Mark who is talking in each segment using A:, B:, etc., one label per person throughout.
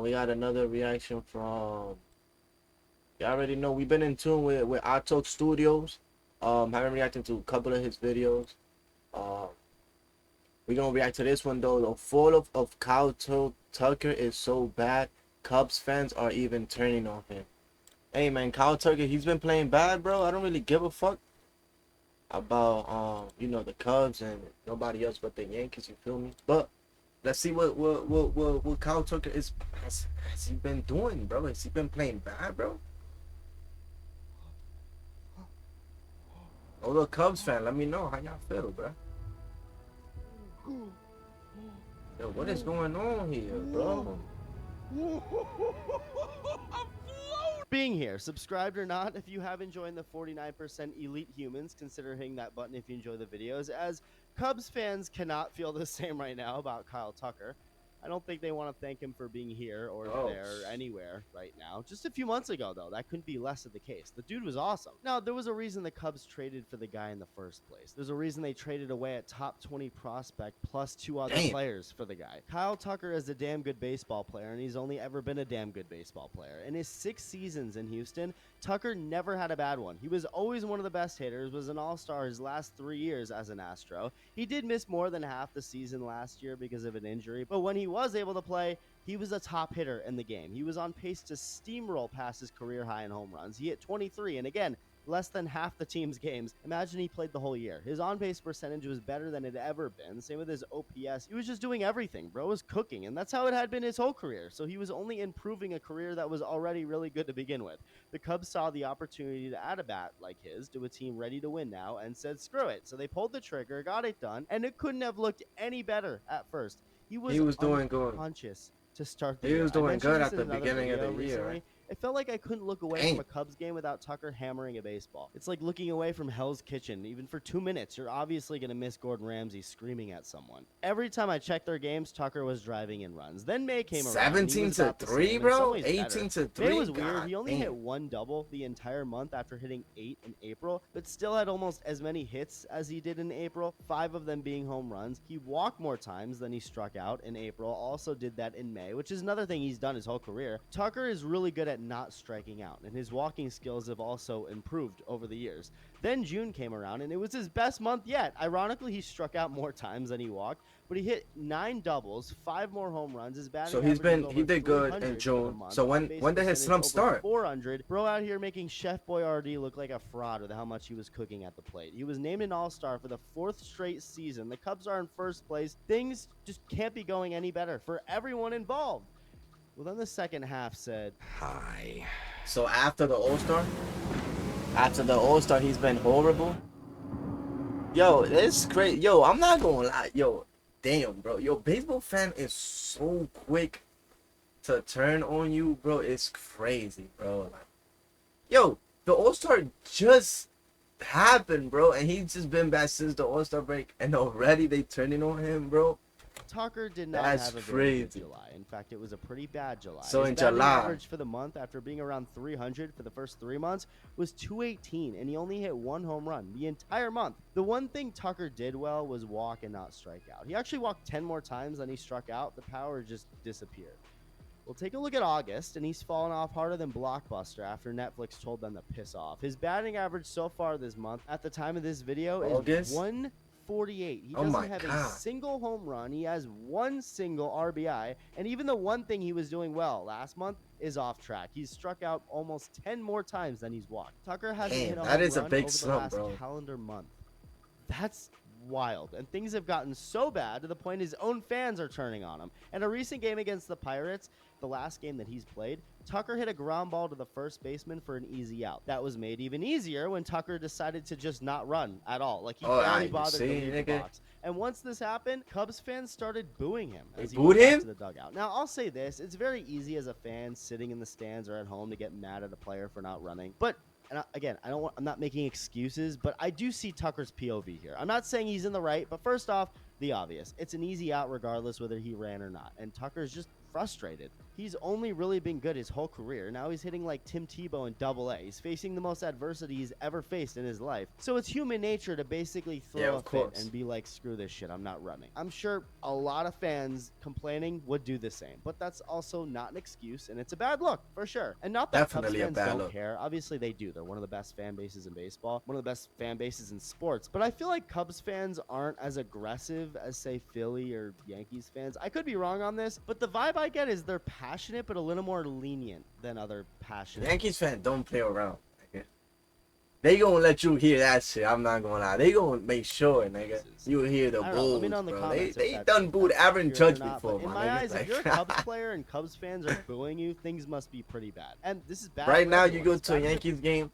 A: We got another reaction from. You already know we've been in tune with Talk Studios. Haven't reacted to a couple of his videos. Um, we're gonna react to this one though. The fall of Kyle Tucker is so bad. Cubs fans are even turning on him. Hey man, Kyle Tucker, he's been playing bad, bro. I don't really give a fuck about the Cubs and nobody else but the Yankees. You feel me? But let's see what Kyle Tucker has he been doing, bro? Has he been playing bad, bro? Oh, the Cubs fan, let me know how y'all feel, bro. Yo, what is going on here, bro?
B: Being here, subscribed or not, if you haven't joined the 49% elite humans, consider hitting that button if you enjoy the videos, as Cubs fans cannot feel the same right now about Kyle Tucker. I don't think they want to thank him for being here or there or anywhere right now. Just a few months ago, though, that couldn't be less of the case. The dude was awesome. Now, there was a reason the Cubs traded for the guy in the first place. There's a reason they traded away a top 20 prospect plus 2 other players for the guy. Kyle Tucker is a damn good baseball player, and he's only ever been a damn good baseball player. In his 6 seasons in Houston, Tucker never had a bad one. He was always one of the best hitters, was an all-star his last 3 years as an Astro. He did miss more than half the season last year because of an injury, but when he was able to play, he was a top hitter in the game. He was on pace to steamroll past his career high in home runs. He hit 23, and again, less than half the team's games. Imagine he played the whole year. His on-base percentage was better than it had ever been. Same with his OPS. He was just doing everything. Bro was cooking, and that's how it had been his whole career. So he was only improving a career that was already really good to begin with. The Cubs saw the opportunity to add a bat like his to a team ready to win now and said, screw it. So they pulled the trigger, got it done, and it couldn't have looked any better at first. He was
A: doing good.
B: Unconscious to start the year.
A: He was doing good at the beginning of the year.
B: Recently. It felt like I couldn't look away from a Cubs game without Tucker hammering a baseball. It's like looking away from Hell's Kitchen. Even for 2 minutes, you're obviously going to miss Gordon Ramsay screaming at someone. Every time I checked their games, Tucker was driving in runs. Then May came around.
A: 17-3, bro. 18-3.
B: May was weird. He only hit 1 double the entire month after hitting 8 in April, but still had almost as many hits as he did in April, 5 of them being home runs. He walked more times than he struck out in April. Also did that in May, which is another thing he's done his whole career. Tucker is really good at not striking out, and his walking skills have also improved over the years. Then June came around, and it was his best month yet. Ironically, he struck out more times than he walked, but he hit 9 doubles, 5 more home runs. His batting
A: he did good in June. So when did his slump start?
B: 400. Bro out here making Chef Boyardee look like a fraud with how much he was cooking at the plate. He was named an All-Star for the 4th straight season. The Cubs are in first place. Things just can't be going any better for everyone involved. Well, then the second half said, hi.
A: So after the All-Star, he's been horrible. Yo, it's great. Yo, I'm not gonna lie. Yo, damn, bro. Yo, baseball fan is so quick to turn on you, bro. It's crazy, bro. Like, yo, the All-Star just happened, bro, and he's just been bad since the All-Star break, and already they turning on him, bro.
B: Tucker did not have a very good July. In fact, it was a pretty bad July.
A: So
B: his
A: in July,
B: average for the month, after being around 300 for the first 3 months, was 218, and he only hit 1 home run the entire month. The one thing Tucker did well was walk and not strike out. He actually walked 10 more times than he struck out. The power just disappeared. We'll take a look at August, and he's fallen off harder than Blockbuster after Netflix told them to piss off. His batting average so far this month, at the time of this video, is 148. He doesn't have a single home run. He has 1 single RBI, and even the one thing he was doing well last month is off track. He's struck out almost 10 more times than he's walked. Tucker hasn't hit a home run over the last calendar month. That's wild, and things have gotten so bad to the point his own fans are turning on him. In a recent game against the Pirates, the last game that he's played, Tucker hit a ground ball to the first baseman for an easy out. That was made even easier when Tucker decided to just not run at all. Like, he barely bothered to leave the box. And once this happened, Cubs fans started booing him as he went back to the dugout. Now, I'll say this. It's very easy as a fan sitting in the stands or at home to get mad at a player for not running. But again, I'm not making excuses, but I do see Tucker's POV here. I'm not saying he's in the right, but first off, the obvious. It's an easy out regardless whether he ran or not. And Tucker's just frustrated. He's only really been good his whole career. Now he's hitting like Tim Tebow in AA. He's facing the most adversity he's ever faced in his life. So it's human nature to basically throw a fit and be like, screw this shit, I'm not running. I'm sure a lot of fans complaining would do the same, but that's also not an excuse, and it's a bad look for sure. And not that Cubs fans don't care. Obviously they do. They're one of the best fan bases in baseball, one of the best fan bases in sports. But I feel like Cubs fans aren't as aggressive as, say, Philly or Yankees fans. I could be wrong on this, but the vibe I get is they're passionate, but a little more lenient than other passionate.
A: Yankees fans don't play around. Nigga. They gonna let you hear that shit. I'm not gonna lie. They gonna make sure, nigga, you hear the Bulls, bro. They done booed Aaron Judge before,
B: in my eyes, if you're a Cubs player and Cubs fans are booing you, things must be pretty bad. And this is bad.
A: Right now, you go to a Yankees game,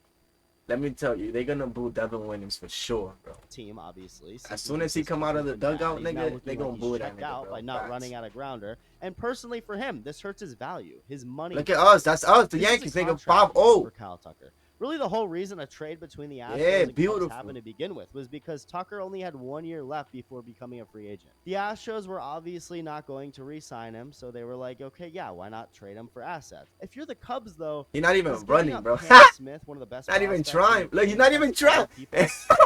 A: let me tell you, they're gonna boo Devin Williams for sure, bro.
B: Team, obviously.
A: As soon as he come out of the dugout, nigga, they gonna boo that nigga,
B: out
A: bro.
B: by not running out of grounder. And personally, for him, this hurts his value, his money.
A: Look at us. That's us, the Yankees. Nigga, 5-0
B: for Kyle Tucker. Really, the whole reason a trade between the Astros and Cubs happened to begin with was because Tucker only had 1 year left before becoming a free agent. The Astros were obviously not going to re-sign him, so they were like, okay, yeah, why not trade him for assets? If you're the Cubs, though,
A: he's not even running, bro.
B: Smith, one of the best.
A: Not even trying. Look, he's not even trying.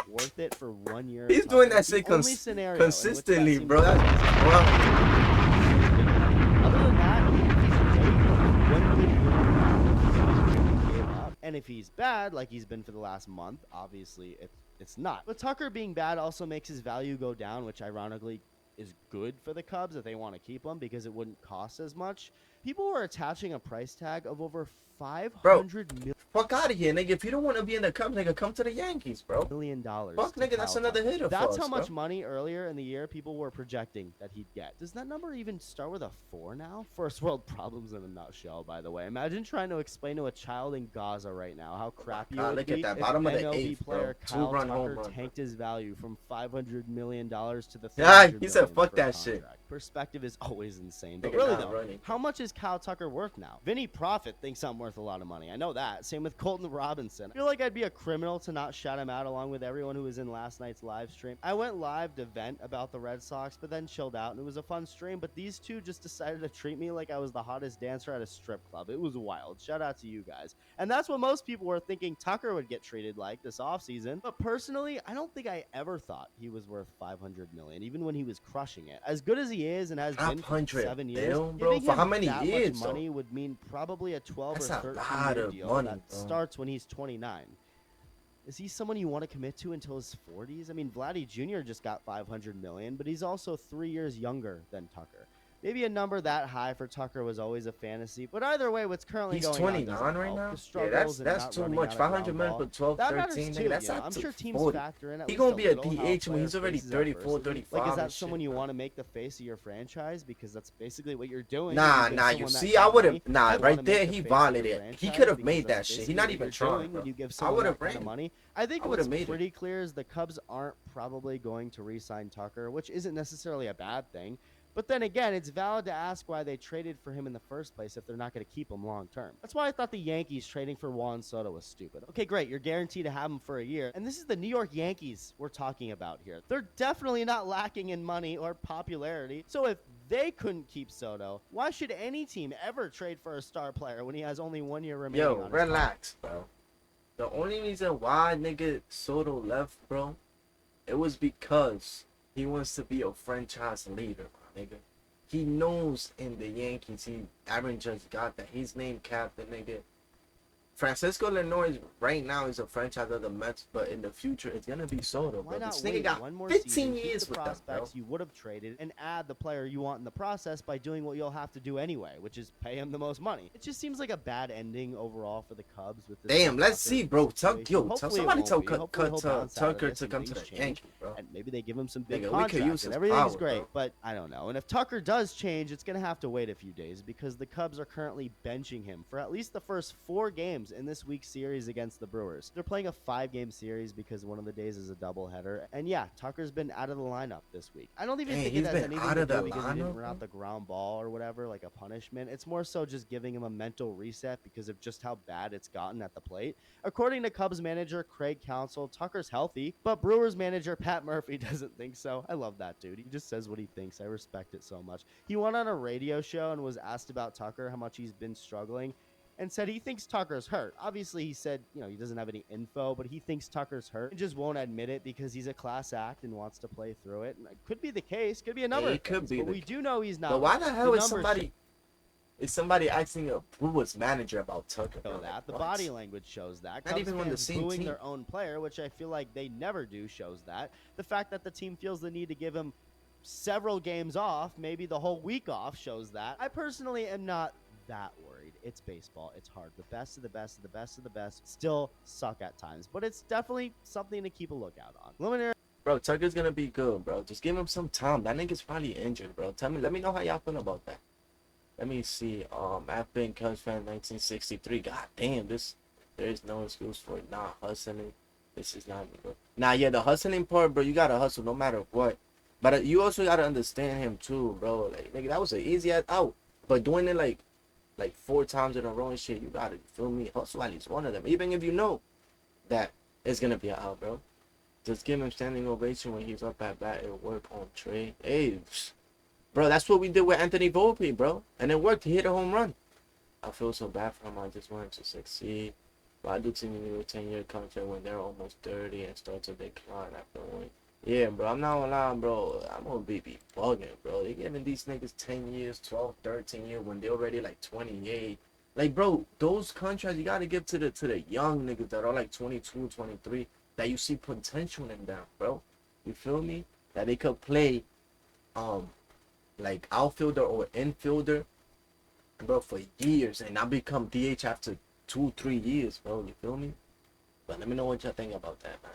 B: Worth it for 1 year.
A: He's doing that shit consistently, bro. That's
B: other than that, and if he's bad, like he's been for the last month, obviously it's not. But Tucker being bad also makes his value go down, which ironically is good for the Cubs if they want to keep him because it wouldn't cost as much. People were attaching a price tag of over $500 million.
A: Fuck out of here, nigga. If you don't want to be in the Cubs, nigga, come to the Yankees, bro.
B: $1 million.
A: Fuck, nigga, that's another hitter.
B: That's how much money earlier in the year people were projecting that he'd get. Does that number even start with a 4 now? First world problems in a nutshell, by the way. Imagine trying to explain to a child in Gaza right now how crappy it would be if MLB player Kyle Tucker tanked his value from $500 million to the $300 million.
A: He said, fuck that shit.
B: Perspective is always insane. But really, though, how much is Kyle Tucker worth now? Vinny Profit thinks I'm worth a lot of money. I know that. Same with Colton Robinson. I feel like I'd be a criminal to not shout him out along with everyone who was in last night's live stream. I went live to vent about the Red Sox, but then chilled out, and it was a fun stream. But these two just decided to treat me like I was the hottest dancer at a strip club. It was wild. Shout out to you guys. And that's what most people were thinking Tucker would get treated like this offseason. But personally, I don't think I ever thought he was worth $500 million, even when he was crushing it. As good as he is and has been for 7 years,
A: bro, for how many years?
B: Much money would mean probably a 12 or 13 year deal that starts when he's 29. Is he someone you want to commit to until his 40s? I mean, Vladdy Jr. just got $500 million, but he's also 3 years younger than Tucker. Maybe a number that high for Tucker was always a fantasy, but either way, what's currently going on? He's 29 right now. Yeah,
A: that's too much. $500 million for 12, 13.
B: Too,
A: that's
B: I'm sure teams
A: 40.
B: factor in.
A: He's gonna be a DH when he's already 34, 35.
B: Like, is that someone you want to make the face of your franchise? Because that's basically what you're doing.
A: Nah. You see, I would have. Nah, right there, he violated it. He could have made that shit. He's not even trying. I would have ran
B: money. I think what's pretty clear is the Cubs aren't probably going to re-sign Tucker, which isn't necessarily a bad thing. But then again, it's valid to ask why they traded for him in the first place if they're not going to keep him long term. That's why I thought the Yankees trading for Juan Soto was stupid. Okay, great. You're guaranteed to have him for a year. And this is the New York Yankees we're talking about here. They're definitely not lacking in money or popularity. So if they couldn't keep Soto, why should any team ever trade for a star player when he has only 1 year remaining on his contract?
A: Relax, bro. The only reason why nigga Soto left, bro, it was because he wants to be a franchise leader. Nigga, he knows in the Yankees, Aaron Judge got that. He's named captain, nigga. Francisco Lindor right now is a franchise of the Mets, but in the future it's gonna be Soto.
B: Why not
A: this
B: wait
A: nigga got
B: one more
A: 15
B: season,
A: years
B: the
A: with
B: prospects
A: them,
B: you would have traded and add the player you want in the process by doing what you'll have to do anyway, which is pay him the most money. It just seems like a bad ending overall for the Cubs with this.
A: Damn, let's see, bro. Somebody tell Tucker to come to the Yankees, bro.
B: And maybe they give him some big contracts and everything's great, bro. But I don't know. And if Tucker does change, it's gonna have to wait a few days because the Cubs are currently benching him for at least the first 4 games games in this week's series against the Brewers. They're playing a 5-game series because one of the days is a doubleheader. And yeah, Tucker's been out of the lineup this week. I don't even
A: Dang,
B: think it
A: he's
B: has
A: been
B: anything
A: out
B: to
A: of the
B: do because he didn't
A: lineup,
B: run out
A: bro?
B: the ground ball or whatever, like a punishment. It's more so just giving him a mental reset because of just how bad it's gotten at the plate. According to Cubs manager Craig Counsell, Tucker's healthy, but Brewers manager Pat Murphy doesn't think so. I love that dude. He just says what he thinks. I respect it so much. He went on a radio show and was asked about Tucker, how much he's been struggling, and said he thinks Tucker's hurt. Obviously, he said, he doesn't have any info, but he thinks Tucker's hurt. He just won't admit it because he's a class act and wants to play through it. And it could be the case. Could be a number
A: Yeah,
B: of
A: it could
B: things.
A: be
B: But
A: the
B: we
A: case.
B: do know he's not
A: But why
B: hurt.
A: the hell is
B: numbers
A: somebody asking a Brewers manager about Tucker?
B: show
A: bro?
B: that.
A: Like,
B: The
A: what?
B: body language shows that.
A: Not
B: Cubs
A: even on the
B: fans
A: same
B: booing
A: team.
B: their own player, which I feel like they never do, shows that. The fact that the team feels the need to give him several games off, maybe the whole week off, shows that. I personally am not that worried. It's baseball. It's hard. The best of the best of the best of the best still suck at times, but it's definitely something to keep a lookout on. Luminaire.
A: Bro, Tucker's gonna be good, bro. Just give him some time. That nigga's probably injured, bro. Let me know how y'all feel about that. Let me see. I've been Cubs fan 1963. God damn, there is no excuse for not hustling. This is not me, bro. Nah, yeah, the hustling part, bro. You gotta hustle no matter what. But you also gotta understand him too, bro. Like, nigga, that was an easy ass out. But doing it like 4 times in a row and shit, you gotta, you feel me? Hustle at least one of them, even if you know that it's gonna be an out, bro. Just give him standing ovation when he's up at bat and work on trade. Hey, bro, that's what we did with Anthony Volpe, bro. And it worked. He hit a home run. I feel so bad for him. I just wanted to succeed. But I do think he need a 10-year contract when they're almost 30 and start to decline after one. Yeah, bro, I'm not gonna lie, bro. I'm gonna be bugging, bro. They giving these niggas 10 years, 12, 13 years when they're already like 28. Like, bro, those contracts you gotta give to the young niggas that are like 22, 23, that you see potential in them, bro. You feel me? That they could play like outfielder or infielder, bro, for years and not become DH after 2, 3 years, bro. You feel me? But let me know what y'all think about that, man.